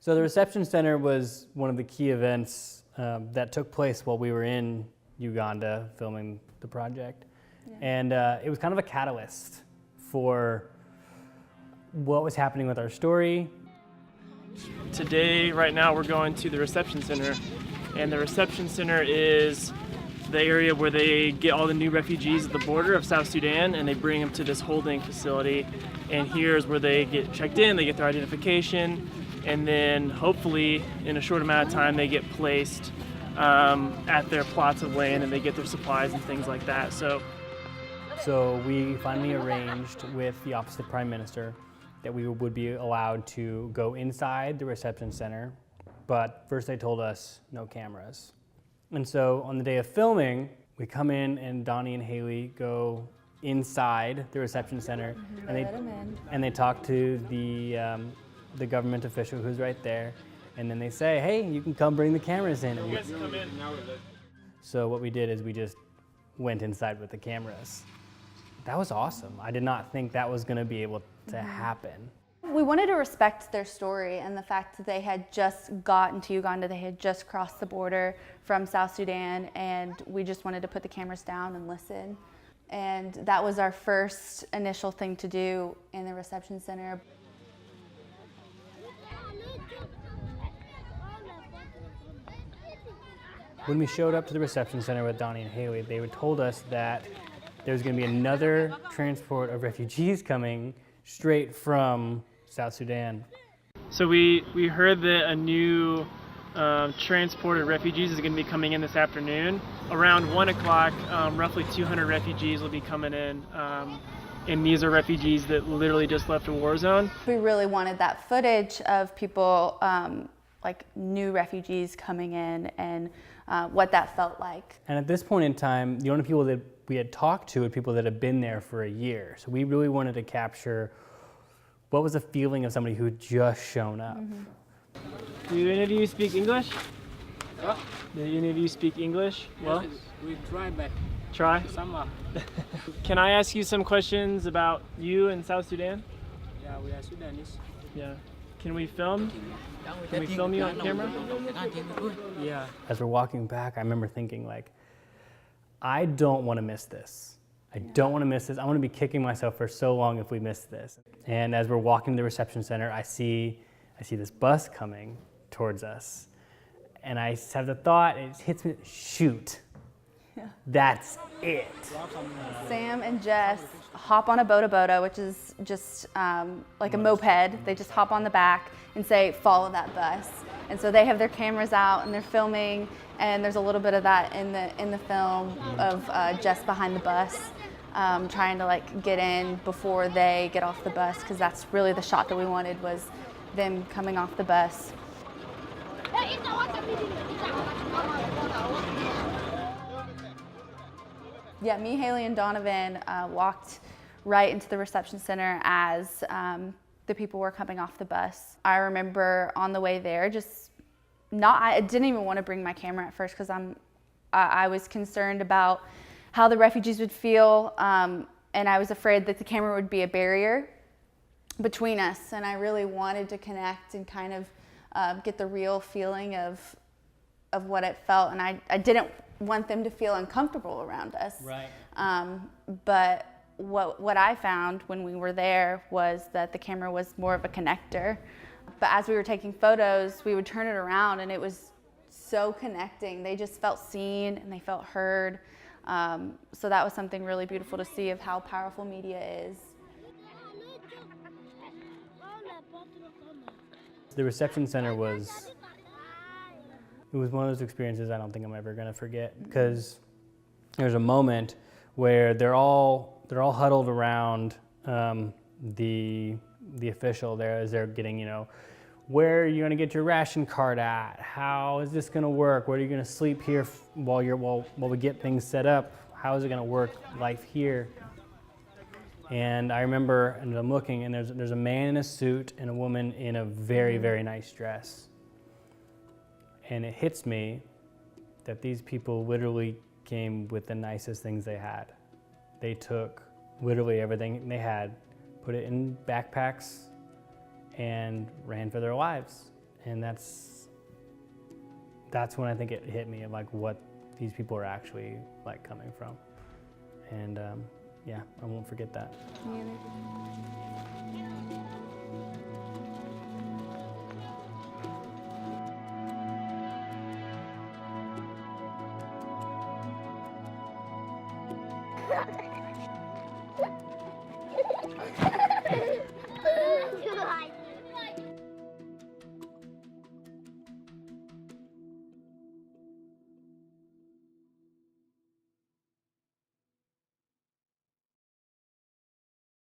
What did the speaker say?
So the reception center was one of the key events that took place while we were in Uganda filming the project. Yeah. And it was kind of a catalyst for what was happening with our story. Today, right now, we're going to the reception center, and the reception center is the area where they get all the new refugees at the border of South Sudan, and they bring them to this holding facility. And here's where they get checked in, they get their identification, and then hopefully in a short amount of time they get placed at their plots of land, and they get their supplies and things like that. So we finally arranged with the Office of the Prime Minister that we would be allowed to go inside the reception center, but first they told us no cameras. And so on the day of filming, we come in and Donnie and Haley go inside the reception center, and they talk to the government official who's right there, and then they say, hey, you can come bring the cameras in. You guys come in. So what we did is we just went inside with the cameras. That was awesome. I did not think that was going to be able to happen. We wanted to respect their story and the fact that they had just gotten to Uganda, they had just crossed the border from South Sudan, and we just wanted to put the cameras down and listen. And that was our first initial thing to do in the reception center. When we showed up to the reception center with Donnie and Haley, they told us that there's going to be another transport of refugees coming straight from South Sudan. So we heard that a new transport of refugees is going to be coming in this afternoon. Around 1 o'clock, roughly 200 refugees will be coming in. And these are refugees that literally just left a war zone. We really wanted that footage of people, like new refugees coming in, and what that felt like. And at this point in time, the only people that we had talked to were people that had been there for a year. So we really wanted to capture what was the feeling of somebody who had just shown up. Mm-hmm. Do any of you speak English? What? Do any of you speak English? Well, we try, but try. some. Can I ask you some questions about you in South Sudan? Yeah, we are Sudanese. Yeah. Can we film? Can we film you on camera? Yeah. As we're walking back, I remember thinking, like, I don't want to miss this. I don't want to miss this. I want to be kicking myself for so long if we miss this. And as we're walking to the reception center, I see this bus coming towards us. And I have the thought, it hits me, shoot. Yeah. That's it. Sam and Jess hop on a boda, which is just like a moped. They just hop on the back and say, follow that bus. And so they have their cameras out and they're filming, and there's a little bit of that in the film of Jess behind the bus, trying to like get in before they get off the bus, because that's really the shot that we wanted, was them coming off the bus. Yeah, me, Haley, and Donovan walked right into the reception center as the people were coming off the bus. I remember on the way there, I didn't even want to bring my camera at first, because I was concerned about how the refugees would feel, and I was afraid that the camera would be a barrier between us, and I really wanted to connect and kind of get the real feeling of what it felt, and I didn't want them to feel uncomfortable around us. Right. But what I found when we were there was that the camera was more of a connector. But as we were taking photos, we would turn it around, and it was so connecting. They just felt seen and they felt heard. So that was something really beautiful to see, of how powerful media is. The reception center was one of those experiences I don't think I'm ever going to forget, because there's a moment where they're all huddled around the official there as they're getting, where are you going to get your ration card at? How is this going to work? Where are you going to sleep here while we get things set up? How is it going to work life here? And I remember, and I'm looking, and there's a man in a suit and a woman in a very, very nice dress. And it hits me that these people literally came with the nicest things they had. They took literally everything they had, put it in backpacks, and ran for their lives. And that's when I think it hit me of like what these people are actually like coming from. And yeah, I won't forget that. Me either.